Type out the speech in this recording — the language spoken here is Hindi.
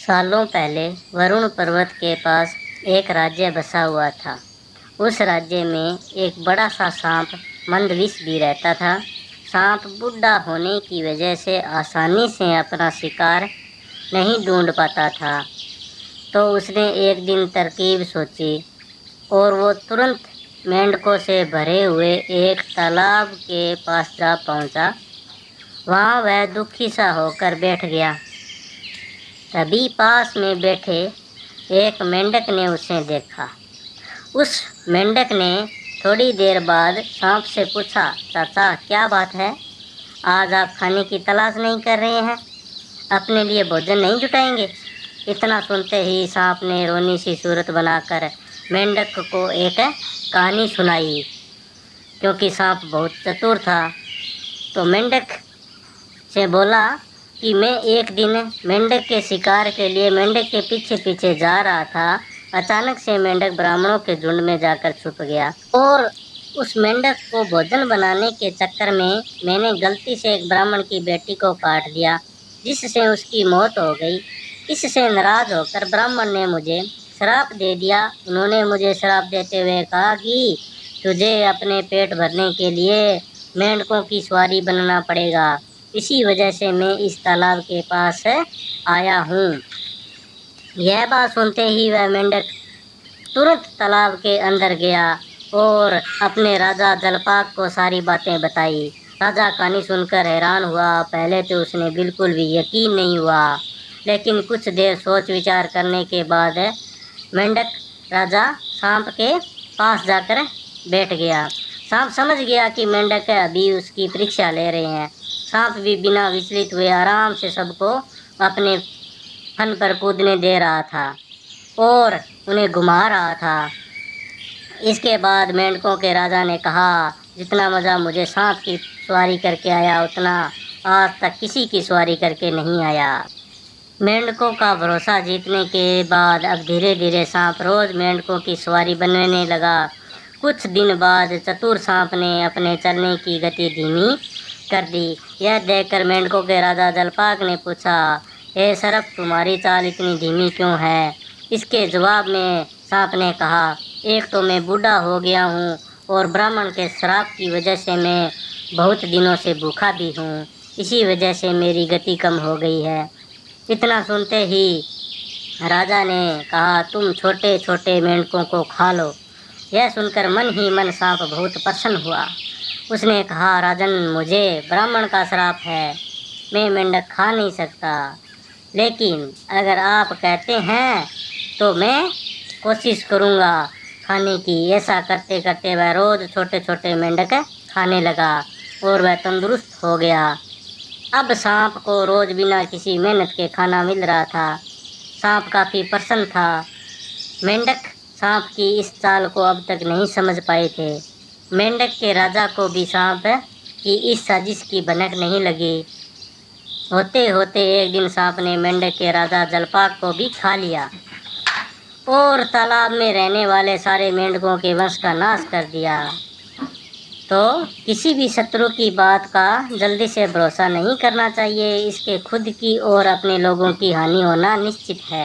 सालों पहले वरुण पर्वत के पास एक राज्य बसा हुआ था। उस राज्य में एक बड़ा सा सांप मंदविष भी रहता था। सांप बूढ़ा होने की वजह से आसानी से अपना शिकार नहीं ढूंढ पाता था। तो उसने एक दिन तरकीब सोची और वो तुरंत मेंढकों से भरे हुए एक तालाब के पास जा पहुंचा। वहाँ वह दुखी सा होकर बैठ गया। तभी पास में बैठे एक मेंढक ने उसे देखा। उस मेंढक ने थोड़ी देर बाद सांप से पूछा, चाचा क्या बात है, आज आप खाने की तलाश नहीं कर रहे हैं, अपने लिए भोजन नहीं जुटाएंगे? इतना सुनते ही सांप ने रोनी सी सूरत बनाकर मेंढक को एक कहानी सुनाई। क्योंकि सांप बहुत चतुर था तो मेंढक से बोला कि मैं एक दिन मेंढक के शिकार के लिए मेंढक के पीछे पीछे जा रहा था। अचानक से मेंढक ब्राह्मणों के झुंड में जाकर छुप गया और उस मेंढक को भोजन बनाने के चक्कर में मैंने गलती से एक ब्राह्मण की बेटी को काट दिया, जिससे उसकी मौत हो गई। इससे नाराज होकर ब्राह्मण ने मुझे श्राप दे दिया। उन्होंने मुझे श्राप देते हुए कहा कि तुझे अपने पेट भरने के लिए मेंढकों की सवारी बनना पड़ेगा। इसी वजह से मैं इस तालाब के पास आया हूँ। यह बात सुनते ही वह मेंढक तुरंत तालाब के अंदर गया और अपने राजा जलपाक को सारी बातें बताई। राजा कहानी सुनकर हैरान हुआ। पहले तो उसने बिल्कुल भी यकीन नहीं हुआ, लेकिन कुछ देर सोच विचार करने के बाद मेंढक राजा सांप के पास जाकर बैठ गया। सांप समझ गया कि मेंढक अभी उसकी परीक्षा ले रहे हैं। सांप भी बिना विचलित हुए आराम से सबको अपने फन पर कूदने दे रहा था और उन्हें घुमा रहा था। इसके बाद मेंढकों के राजा ने कहा, जितना मज़ा मुझे सांप की सवारी करके आया उतना आज तक किसी की सवारी करके नहीं आया। मेंढकों का भरोसा जीतने के बाद अब धीरे धीरे सांप रोज़ मेंढकों की सवारी बनने लगा। कुछ दिन बाद चतुर सांप ने अपने चलने की गति धीमी कर दी। यह देखकर मेंढकों के राजा जलपाक ने पूछा, हे सरप, तुम्हारी चाल इतनी धीमी क्यों है? इसके जवाब में सांप ने कहा, एक तो मैं बूढ़ा हो गया हूँ और ब्राह्मण के श्राप की वजह से मैं बहुत दिनों से भूखा भी हूँ। इसी वजह से मेरी गति कम हो गई है। इतना सुनते ही राजा ने कहा, तुम छोटे छोटे मेंढकों को खा लो। यह सुनकर मन ही मन सांप बहुत प्रसन्न हुआ। उसने कहा, राजन, मुझे ब्राह्मण का श्राप है, मैं मेंढक खा नहीं सकता, लेकिन अगर आप कहते हैं तो मैं कोशिश करूँगा खाने की। ऐसा करते करते वह रोज़ छोटे छोटे मेंढक खाने लगा और वह तंदुरुस्त हो गया। अब सांप को रोज़ बिना किसी मेहनत के खाना मिल रहा था। सांप काफ़ी प्रसन्न था। मेंढक सांप की इस चाल को अब तक नहीं समझ पाए थे। मेंढक के राजा को भी सांप की इस साजिश की भनक नहीं लगी। होते होते एक दिन सांप ने मेंढक के राजा जलपाक को भी खा लिया और तालाब में रहने वाले सारे मेंढकों के वंश का नाश कर दिया। तो किसी भी शत्रु की बात का जल्दी से भरोसा नहीं करना चाहिए। इसके खुद की और अपने लोगों की हानि होना निश्चित है।